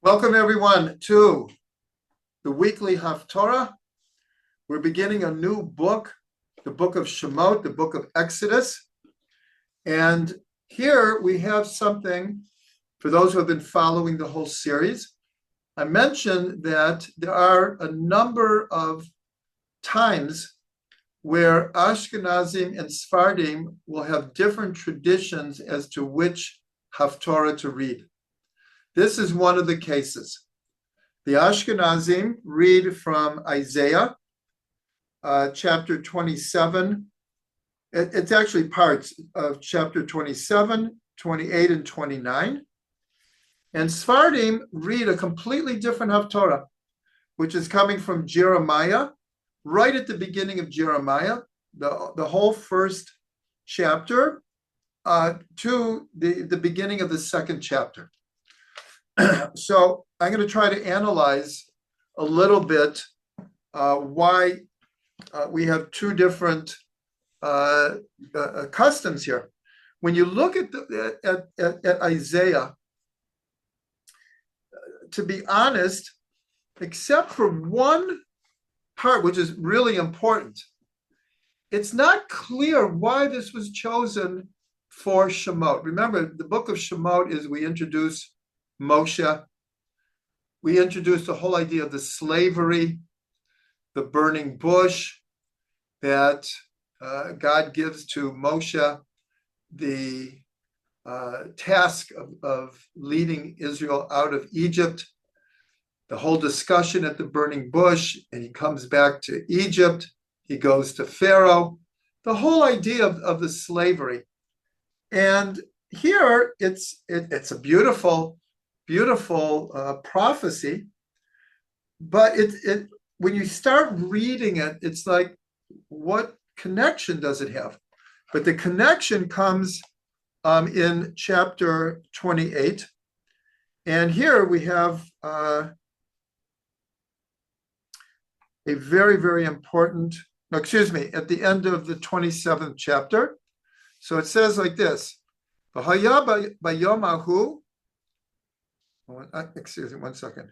Welcome everyone to the weekly Haftorah. We're beginning a new book, the book of Shemot, the book of Exodus. And here we have something for those who have been following the whole series. I mentioned that there are a number of times where Ashkenazim and Sefardi will have different traditions as to which Haftorah to read. This is one of the cases. The Ashkenazim read from Isaiah, chapter 27. It's actually parts of chapter 27, 28, and 29. And Sefardim read a completely different Haftorah, which is coming from Jeremiah, right at the beginning of Jeremiah, the whole first chapter, to the beginning of the second chapter. So I'm going to try to analyze a little bit why we have two different customs here. When you look at Isaiah, to be honest, except for one part, which is really important, it's not clear why this was chosen for Shemot. Remember, the book of Shemot is we introduce Moshe. We introduced the whole idea of the slavery, the burning bush, that God gives to Moshe the task of leading Israel out of Egypt, the whole discussion at the burning bush, and he comes back to Egypt, he goes to Pharaoh, the whole idea of the slavery. And here it's a beautiful prophecy, but it when you start reading it, it's like, what connection does it have? But the connection comes in chapter 28, and here we have a very, very important, at the end of the 27th chapter. So it says like this: V'haya bayom hahu. Excuse me, 1 second.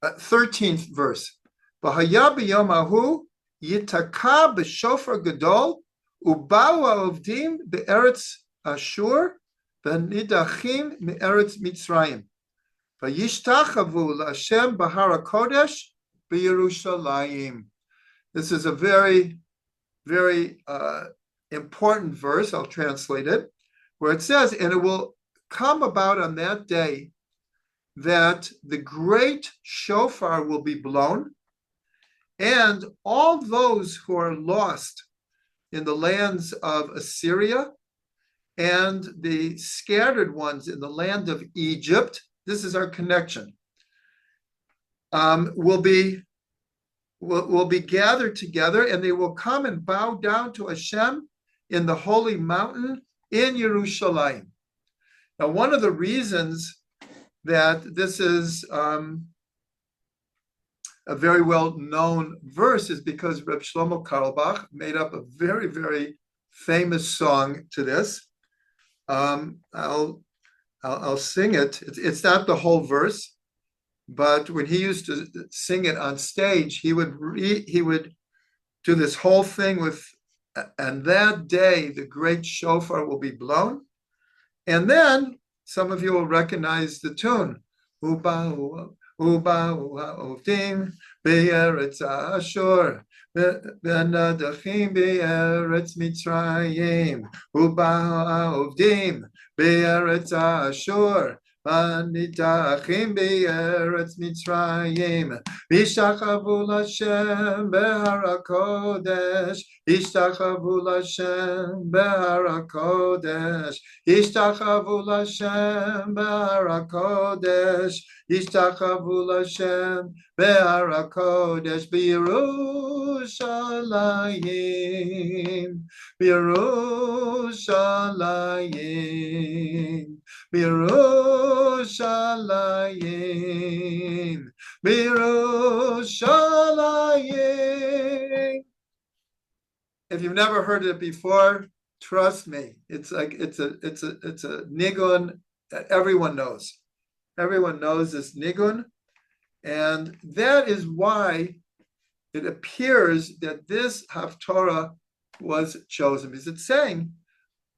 13th verse. V'haya b'yom hahu yitaka b'shofar gadol uba'u ha'ovdim be'eretz Ashur v'nidachim me'eretz Mitzrayim v'yishtachavu l'Hashem b'har HaKodesh b'Yerushalayim. This is a very, very important verse. I'll translate it, where it says, and it will come about on that day that the great shofar will be blown, and all those who are lost in the lands of Assyria and the scattered ones in the land of Egypt, this is our connection, will be gathered together, and they will come and bow down to Hashem in the holy mountain in Yerushalayim. Now, one of the reasons that this is a very well-known verse is because Reb Shlomo Carlebach made up a very, very famous song to this. I'll sing it. It's not the whole verse, but when he used to sing it on stage, he would do this whole thing with, and that day the great shofar will be blown. And then some of you will recognize the tune. Uba'u ha'ovdim be'eretz Ashur v'nadachim be'eretz Mitzrayim. Uba'u ha'ovdim be'eretz Ashur v'nidachim be'eretz Mitzrayim. V'ishtachavu l'Hashem b'har HaKodesh. Ishtachavu l'Hashem b'har HaKodesh. Ishtachavu l'Hashem b'har HaKodesh. Ishtachavu l'Hashem b'har HaKodesh. B'Yerushalayim. B'Yerushalayim. B'Yerushalayim. B'Yerushalayim. If you've never heard it before, trust me, it's like it's a nigun everyone knows. Everyone knows this nigun. And that is why it appears that this Haftorah was chosen. Because it's saying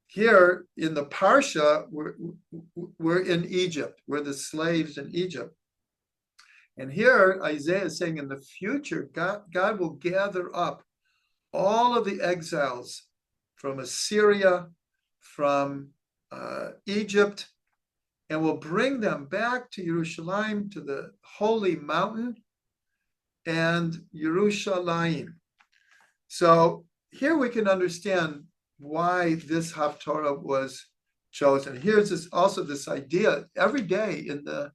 here in the Parsha, we're in Egypt. We're the slaves in Egypt. And here Isaiah is saying in the future, God will gather up all of the exiles from Assyria, from Egypt, and will bring them back to Jerusalem, to the holy mountain, and Yerushalayim. So here we can understand why this Haftorah was chosen. Here's also this idea. Every day in the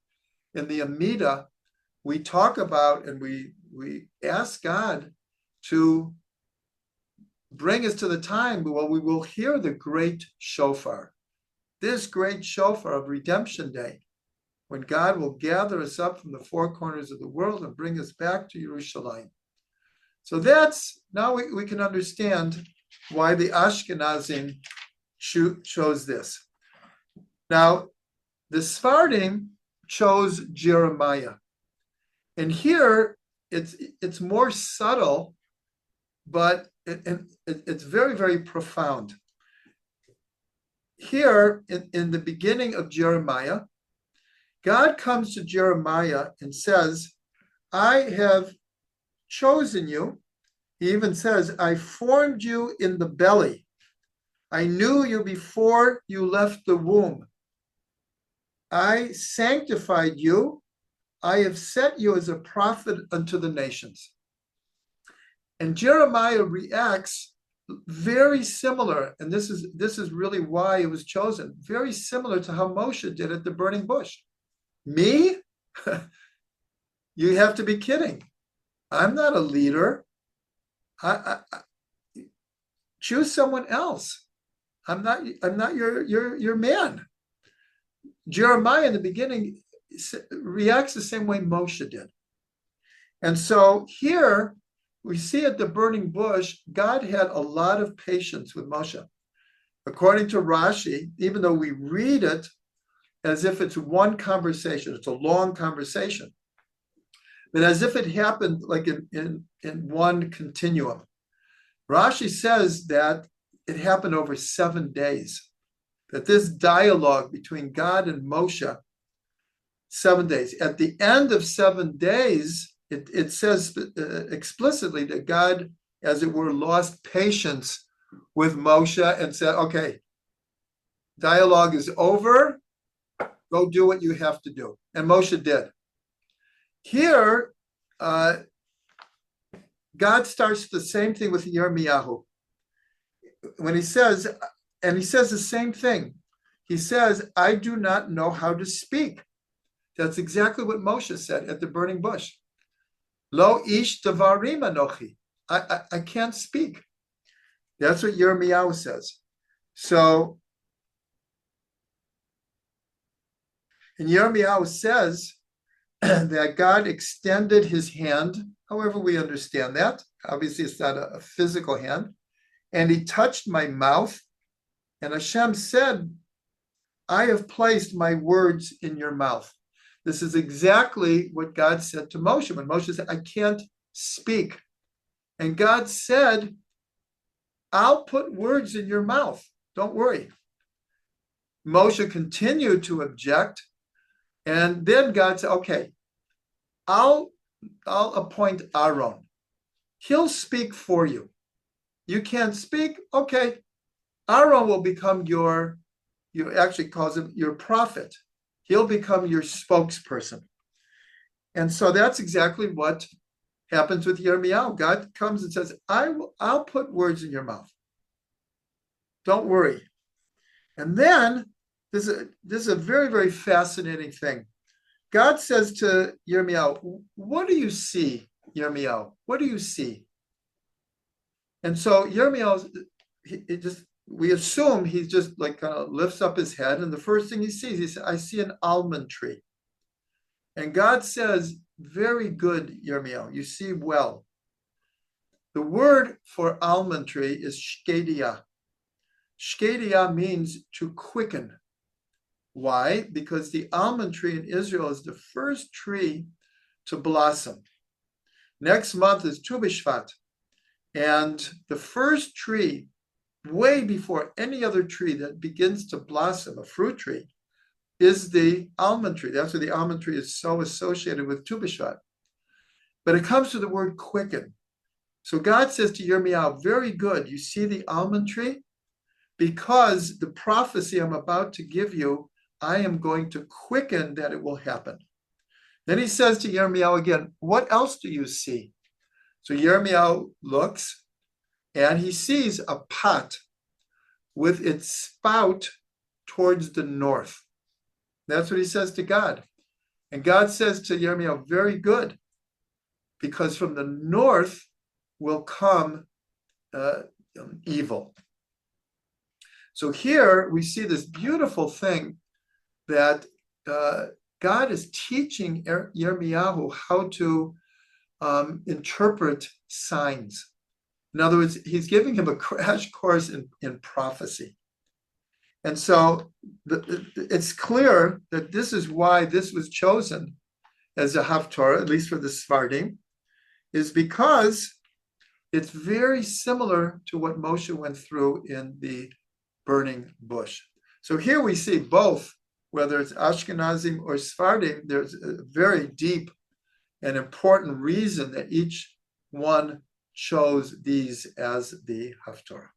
Amidah, we talk about and we ask God to bring us to the time where we will hear the great shofar. This great shofar of Redemption Day, when God will gather us up from the four corners of the world and bring us back to Yerushalayim. So now we can understand why the Ashkenazim chose this. Now, the Sefardim chose Jeremiah. And here, it's more subtle, but it's very, very profound. Here, in the beginning of Jeremiah, God comes to Jeremiah and says, I have chosen you. He even says, I formed you in the belly. I knew you before you left the womb. I sanctified you. I have set you as a prophet unto the nations. And Jeremiah reacts very similar, and this is really why it was chosen, very similar to how Moshe did at the burning bush. Me? You have to be kidding. I'm not a leader. I choose someone else. I'm not your man. Jeremiah in the beginning reacts the same way Moshe did. And so here we see at the burning bush, God had a lot of patience with Moshe. According to Rashi, even though we read it as if it's one conversation, it's a long conversation, but as if it happened like in one continuum. Rashi says that it happened over 7 days, that this dialogue between God and Moshe, 7 days. At the end of 7 days, it says explicitly that God, as it were, lost patience with Moshe and said, okay, dialogue is over, go do what you have to do. And Moshe did. Here, God starts the same thing with Yirmiyahu. When he says the same thing. He says, I do not know how to speak. That's exactly what Moshe said at the burning bush. Lo ish davarim anochi. I can't speak. That's what Yirmiyahu says. So, and Yirmiyahu says that God extended his hand, however we understand that. Obviously, it's not a physical hand. And he touched my mouth. And Hashem said, I have placed my words in your mouth. This is exactly what God said to Moshe. When Moshe said, I can't speak. And God said, I'll put words in your mouth. Don't worry. Moshe continued to object. And then God said, okay, I'll appoint Aaron. He'll speak for you. You can't speak? Okay. Aaron will become you actually calls him your prophet. He'll become your spokesperson. And so that's exactly what happens with Yirmiyahu. God comes and says, I'll put words in your mouth. Don't worry. And then this is a very, very fascinating thing. God says to Yirmiyahu, what do you see, Yirmiyahu? What do you see? And so Yirmiyahu, we assume he just like kind of lifts up his head, and the first thing he sees, he says, I see an almond tree. And God says, very good, Yirmiyahu, you see well. The word for almond tree is shkedia. Shkedia means to quicken. Why? Because the almond tree in Israel is the first tree to blossom. Next month is Tu B'Shvat. And the first tree, way before any other tree that begins to blossom, a fruit tree, is the almond tree. That's why the almond tree is so associated with Tu B'Shvat. But it comes to the word quicken. So God says to Yirmiyahu, very good, you see the almond tree? Because the prophecy I'm about to give you, I am going to quicken that it will happen. Then he says to Yirmiyahu again, what else do you see? So Yirmiyahu looks and he sees a pot with its spout towards the north. That's what he says to God. And God says to Yirmiyahu, very good, because from the north will come evil. So here we see this beautiful thing that God is teaching Yirmiyahu how to interpret signs. In other words, he's giving him a crash course in prophecy. And so it's clear that this is why this was chosen as a Haftorah, at least for the Sefardi, is because it's very similar to what Moshe went through in the burning bush. So here we see both, whether it's Ashkenazi or Sefardi, there's a very deep and important reason that each one chose these as the Haftorah.